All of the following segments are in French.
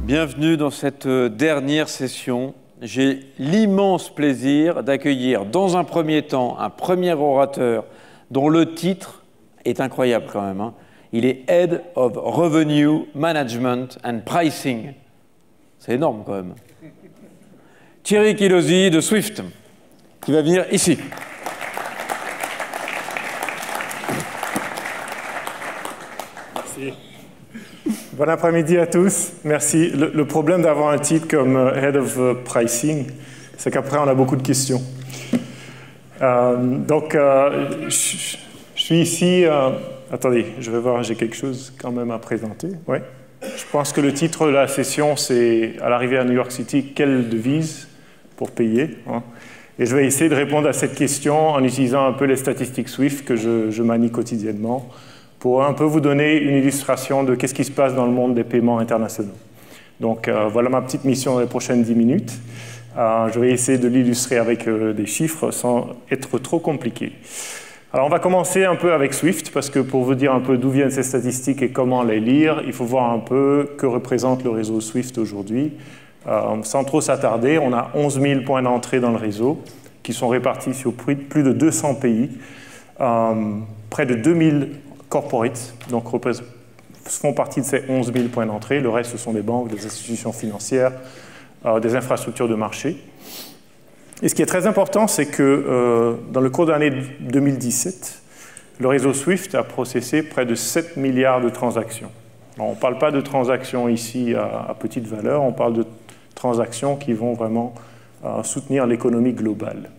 Bienvenue dans cette dernière session. J'ai l'immense plaisir d'accueillir dans un premier temps un premier orateur dont le titre est incroyable quand même, hein. Il est Head of Revenue Management and Pricing. C'est énorme quand même. Thierry Kilosi de Swift, qui va venir ici. Merci. Bon après-midi à tous. Merci. Le problème d'avoir un titre comme Head of Pricing, c'est qu'après, on a beaucoup de questions. Je suis ici... attendez, je vais voir, j'ai quelque chose quand même à présenter. Oui. Je pense que le titre de la session, c'est « À l'arrivée à New York City, quelle devise pour payer ?» Et je vais essayer de répondre à cette question en utilisant un peu les statistiques Swift que je manie quotidiennement, pour un peu vous donner une illustration de qu'est-ce qui se passe dans le monde des paiements internationaux. Donc voilà ma petite mission dans les prochaines 10 minutes. Je vais essayer de l'illustrer avec des chiffres sans être trop compliqué. Alors on va commencer un peu avec Swift, parce que pour vous dire un peu d'où viennent ces statistiques et comment les lire, il faut voir un peu que représente le réseau Swift aujourd'hui. Sans trop s'attarder, on a 11 000 points d'entrée dans le réseau, qui sont répartis sur plus de 200 pays, près de 2000 corporates, donc font partie de ces 11 000 points d'entrée. Le reste, ce sont des banques, des institutions financières, des infrastructures de marché. Et ce qui est très important, c'est que dans le cours de l'année 2017, le réseau Swift a processé près de 7 milliards de transactions. Alors, on ne parle pas de transactions ici à petite valeur, on parle de transactions qui vont vraiment soutenir l'économie globale.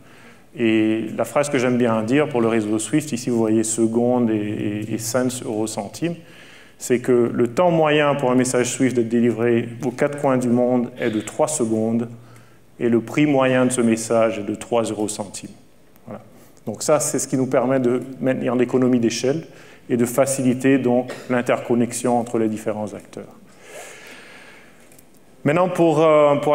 Et la phrase que j'aime bien dire pour le réseau Swift, ici vous voyez secondes et cents, euros, centimes, c'est que le temps moyen pour un message Swift d'être délivré aux 4 coins du monde est de 3 secondes et le prix moyen de ce message est de 3 euros centimes. Voilà. Donc ça, c'est ce qui nous permet de maintenir l'économie d'échelle et de faciliter donc l'interconnexion entre les différents acteurs. Maintenant, pour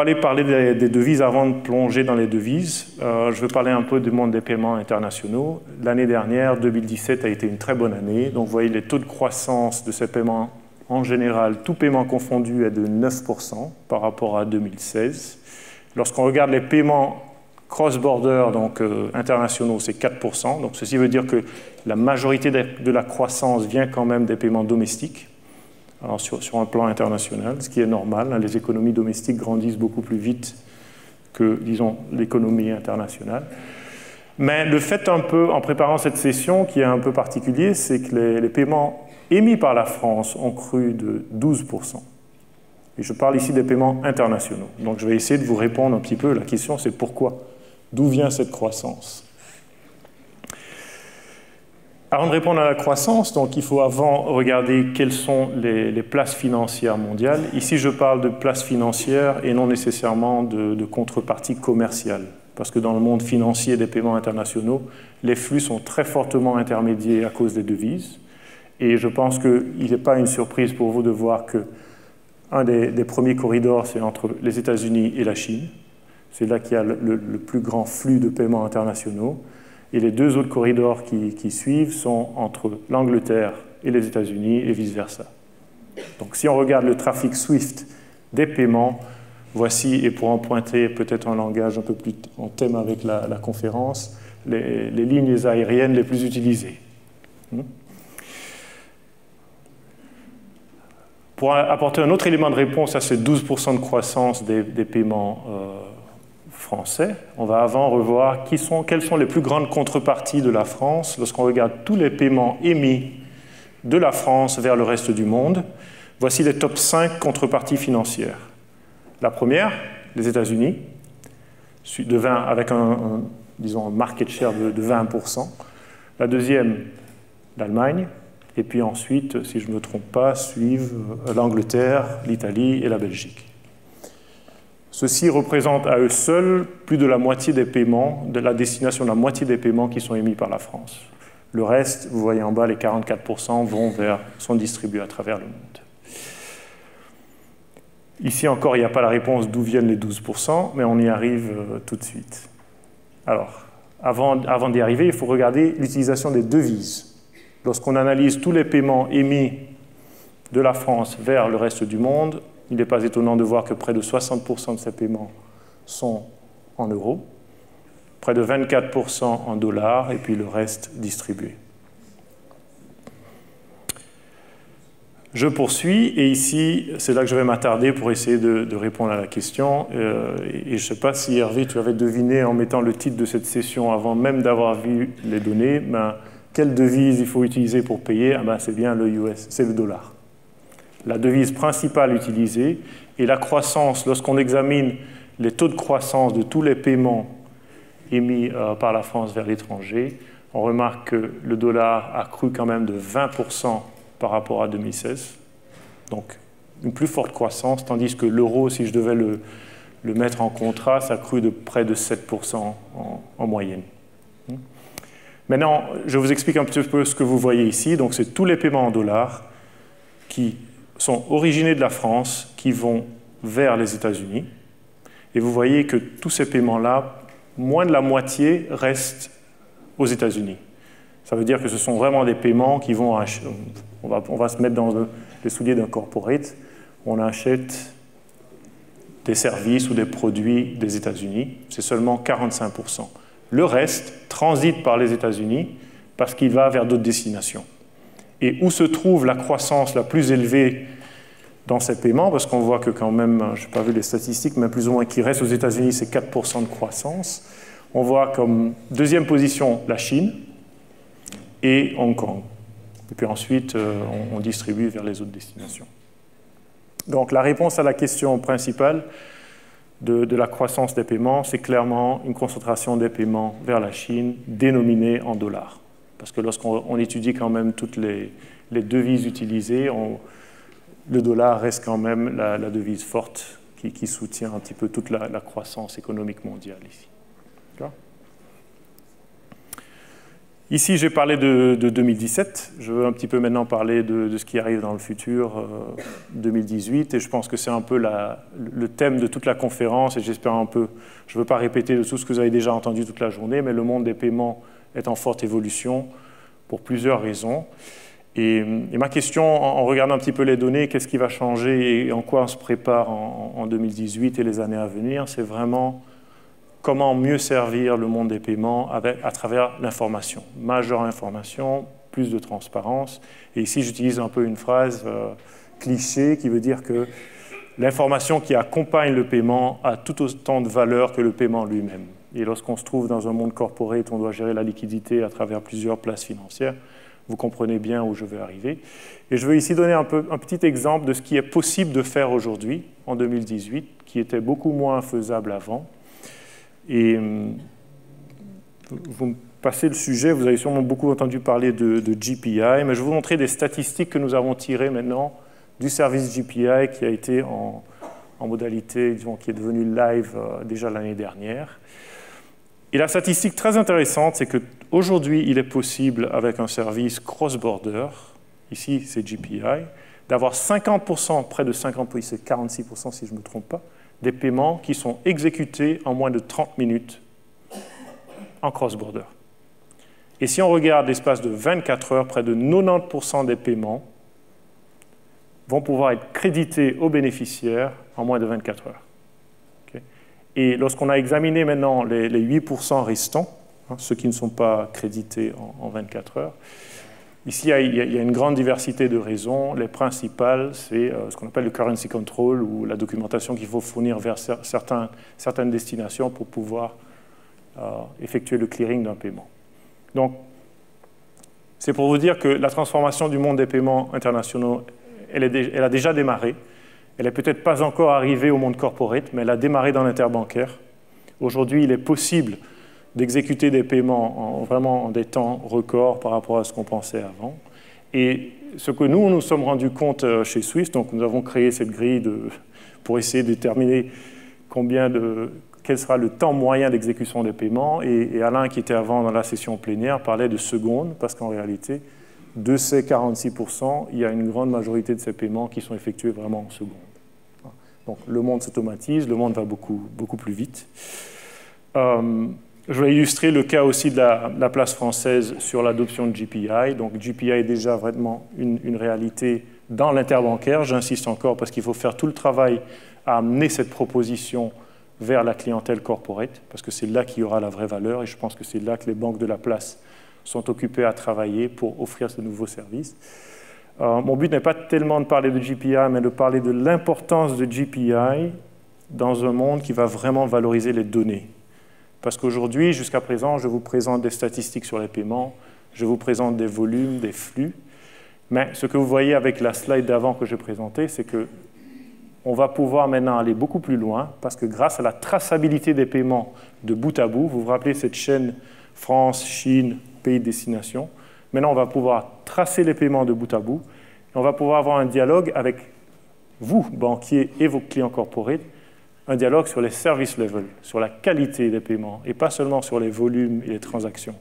aller parler des devises, avant de plonger dans les devises, je veux parler un peu du monde des paiements internationaux. L'année dernière, 2017, a été une très bonne année. Donc, vous voyez, les taux de croissance de ces paiements, en général, tout paiement confondu, est de 9% par rapport à 2016. Lorsqu'on regarde les paiements cross-border, donc internationaux, c'est 4%. Donc, ceci veut dire que la majorité de la croissance vient quand même des paiements domestiques. Alors sur un plan international, ce qui est normal, les économies domestiques grandissent beaucoup plus vite que, disons, l'économie internationale. Mais le fait un peu, en préparant cette session, qui est un peu particulier, c'est que les paiements émis par la France ont cru de 12%. Et je parle ici des paiements internationaux. Donc je vais essayer de vous répondre un petit peu. La question, c'est pourquoi? D'où vient cette croissance? Avant de répondre à la croissance, donc il faut avant regarder quelles sont les places financières mondiales. Ici, je parle de places financières et non nécessairement de contrepartie commerciale. Parce que dans le monde financier des paiements internationaux, les flux sont très fortement intermédiés à cause des devises. Et je pense qu'il n'est pas une surprise pour vous de voir qu'un des premiers corridors, c'est entre les États-Unis et la Chine. C'est là qu'il y a le plus grand flux de paiements internationaux. Et les deux autres corridors qui suivent sont entre l'Angleterre et les États-Unis et vice-versa. Donc si on regarde le trafic SWIFT des paiements, voici, et pour en pointer peut-être un langage un peu plus en thème avec la conférence, les lignes aériennes les plus utilisées. Pour apporter un autre élément de réponse à ces 12% de croissance des paiements français, on va avant revoir quelles sont les plus grandes contreparties de la France lorsqu'on regarde tous les paiements émis de la France vers le reste du monde. Voici les top 5 contreparties financières. La première, les États-Unis, avec disons, un market share de 20%. La deuxième, l'Allemagne. Et puis ensuite, si je ne me trompe pas, suivent l'Angleterre, l'Italie et la Belgique. Ceux-ci représentent à eux seuls plus de la moitié des paiements, de la destination de la moitié des paiements qui sont émis par la France. Le reste, vous voyez en bas, les 44% sont distribués à travers le monde. Ici encore, il n'y a pas la réponse d'où viennent les 12%, mais on y arrive tout de suite. Alors, avant d'y arriver, il faut regarder l'utilisation des devises. lorsqu'on analyse tous les paiements émis de la France vers le reste du monde, il n'est pas étonnant de voir que près de 60% de ces paiements sont en euros, près de 24% en dollars, et puis le reste distribué. Je poursuis, et ici, c'est là que je vais m'attarder pour essayer de répondre à la question. Et je ne sais pas si, Hervé, tu avais deviné en mettant le titre de cette session avant même d'avoir vu les données, quelle devise il faut utiliser pour payer? C'est bien le US, c'est le dollar. La devise principale utilisée, et la croissance, lorsqu'on examine les taux de croissance de tous les paiements émis par la France vers l'étranger, on remarque que le dollar a cru quand même de 20% par rapport à 2016, donc une plus forte croissance, tandis que l'euro, si je devais le mettre en contraste, a cru de près de 7% en moyenne. Maintenant, je vous explique un petit peu ce que vous voyez ici. Donc, c'est tous les paiements en dollars qui sont originés de la France, qui vont vers les États-Unis. Et vous voyez que tous ces paiements-là, moins de la moitié restent aux États-Unis. Ça veut dire que ce sont vraiment des paiements qui vont... On va se mettre dans les souliers d'un corporate. On achète des services ou des produits des États-Unis. C'est seulement 45%. Le reste transite par les États-Unis parce qu'il va vers d'autres destinations. Et où se trouve la croissance la plus élevée dans ces paiements? Parce qu'on voit que quand même, je n'ai pas vu les statistiques, mais plus ou moins qui reste aux États-Unis, c'est 4% de croissance. On voit comme deuxième position la Chine et Hong Kong. Et puis ensuite, on distribue vers les autres destinations. Donc la réponse à la question principale de la croissance des paiements, c'est clairement une concentration des paiements vers la Chine dénominée en dollars. Parce que lorsqu'on étudie quand même toutes les devises utilisées, le dollar reste quand même la devise forte qui soutient un petit peu toute la croissance économique mondiale ici. D'accord ? Ici, j'ai parlé de 2017. Je veux un petit peu maintenant parler de ce qui arrive dans le futur, 2018. Et je pense que c'est un peu le thème de toute la conférence. Et j'espère un peu, je ne veux pas répéter de tout ce que vous avez déjà entendu toute la journée, mais le monde des paiements est en forte évolution pour plusieurs raisons. Et ma question, en regardant un petit peu les données, qu'est-ce qui va changer et en quoi on se prépare en 2018 et les années à venir, c'est vraiment comment mieux servir le monde des paiements à travers l'information. Majeure information, plus de transparence. Et ici, j'utilise un peu une phrase cliché qui veut dire que l'information qui accompagne le paiement a tout autant de valeur que le paiement lui-même. Et lorsqu'on se trouve dans un monde corporate, on doit gérer la liquidité à travers plusieurs places financières. Vous comprenez bien où je veux arriver. Et je veux ici donner un petit exemple de ce qui est possible de faire aujourd'hui, en 2018, qui était beaucoup moins faisable avant. Et vous me passez le sujet, vous avez sûrement beaucoup entendu parler de GPI, mais je vais vous montrer des statistiques que nous avons tirées maintenant du service GPI qui a été en modalité, disons, qui est devenu live déjà l'année dernière. Et la statistique très intéressante, c'est qu'aujourd'hui, il est possible, avec un service cross-border, ici c'est GPI, d'avoir 50%, près de 50%, c'est 46% si je ne me trompe pas, des paiements qui sont exécutés en moins de 30 minutes en cross-border. Et si on regarde l'espace de 24 heures, près de 90% des paiements vont pouvoir être crédités aux bénéficiaires en moins de 24 heures. Okay. Et lorsqu'on a examiné maintenant les 8% restants, ceux qui ne sont pas crédités en 24 heures, ici, il y a une grande diversité de raisons. Les principales, c'est ce qu'on appelle le currency control, ou la documentation qu'il faut fournir vers certaines destinations pour pouvoir effectuer le clearing d'un paiement. Donc, c'est pour vous dire que la transformation du monde des paiements internationaux, elle a déjà démarré. Elle n'est peut-être pas encore arrivée au monde corporate, mais elle a démarré dans l'interbancaire. Aujourd'hui, il est possible d'exécuter des paiements vraiment en des temps records par rapport à ce qu'on pensait avant. Et ce que nous sommes rendus compte chez Swift, donc nous avons créé cette grille pour essayer de déterminer quel sera le temps moyen d'exécution des paiements. Et Alain, qui était avant dans la session plénière, parlait de secondes, parce qu'en réalité, de ces 46%, il y a une grande majorité de ces paiements qui sont effectués vraiment en secondes. Donc le monde s'automatise, le monde va beaucoup plus vite. Je vais illustrer le cas aussi de la place française sur l'adoption de GPI. Donc GPI est déjà vraiment une réalité dans l'interbancaire. J'insiste encore parce qu'il faut faire tout le travail à amener cette proposition vers la clientèle corporate, parce que c'est là qu'il y aura la vraie valeur, et je pense que c'est là que les banques de la place sont occupées à travailler pour offrir ce nouveau service. Mon but n'est pas tellement de parler de GPI, mais de parler de l'importance de GPI dans un monde qui va vraiment valoriser les données. Parce qu'aujourd'hui, jusqu'à présent, je vous présente des statistiques sur les paiements, je vous présente des volumes, des flux, mais ce que vous voyez avec la slide d'avant que j'ai présentée, c'est que on va pouvoir maintenant aller beaucoup plus loin, parce que grâce à la traçabilité des paiements de bout à bout, vous vous rappelez cette chaîne France, Chine, pays de destination, maintenant on va pouvoir tracer les paiements de bout à bout, et on va pouvoir avoir un dialogue avec vous, banquiers, et vos clients corporate, un dialogue sur les service level, sur la qualité des paiements, et pas seulement sur les volumes et les transactions,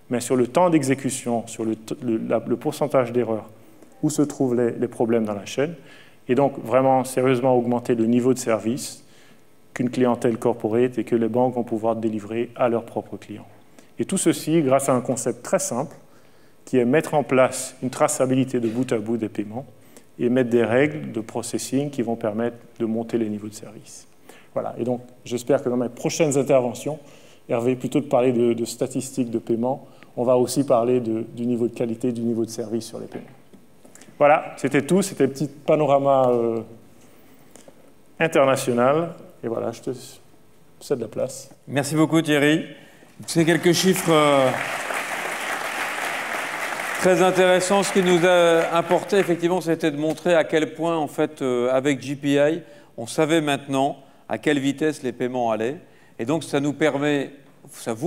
mais sur le temps d'exécution, sur le pourcentage d'erreurs, où se trouvent les problèmes dans la chaîne, et donc vraiment sérieusement augmenter le niveau de service qu'une clientèle corporate et que les banques vont pouvoir délivrer à leurs propres clients. Et tout ceci grâce à un concept très simple, qui est mettre en place une traçabilité de bout à bout des paiements et mettre des règles de processing qui vont permettre de monter les niveaux de service. Voilà, et donc j'espère que dans mes prochaines interventions, Hervé, plutôt de parler de statistiques de paiement, on va aussi parler du niveau de qualité, du niveau de service sur les paiements. Voilà, c'était tout, c'était un petit panorama international. Et voilà, je te cède la place. Merci beaucoup Thierry. C'est quelques chiffres très intéressants. Ce qui nous a importé, effectivement, c'était de montrer à quel point, en fait, avec GPI, on savait maintenant à quelle vitesse les paiements allaient. Et donc, ça vous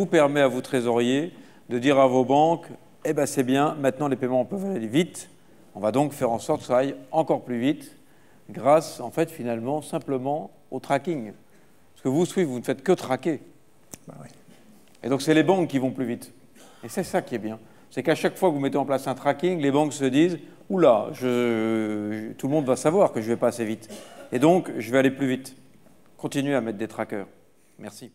permet à vous trésoriers de dire à vos banques, eh ben c'est bien, maintenant les paiements peuvent aller vite. On va donc faire en sorte que ça aille encore plus vite grâce, en fait, finalement, simplement au tracking. Parce que vous, Swift, vous ne faites que traquer. Bah oui. Et donc, c'est les banques qui vont plus vite. Et c'est ça qui est bien. C'est qu'à chaque fois que vous mettez en place un tracking, les banques se disent « Oula, tout le monde va savoir que je ne vais pas assez vite. Et donc, je vais aller plus vite. » Continuez à mettre des trackers. Merci.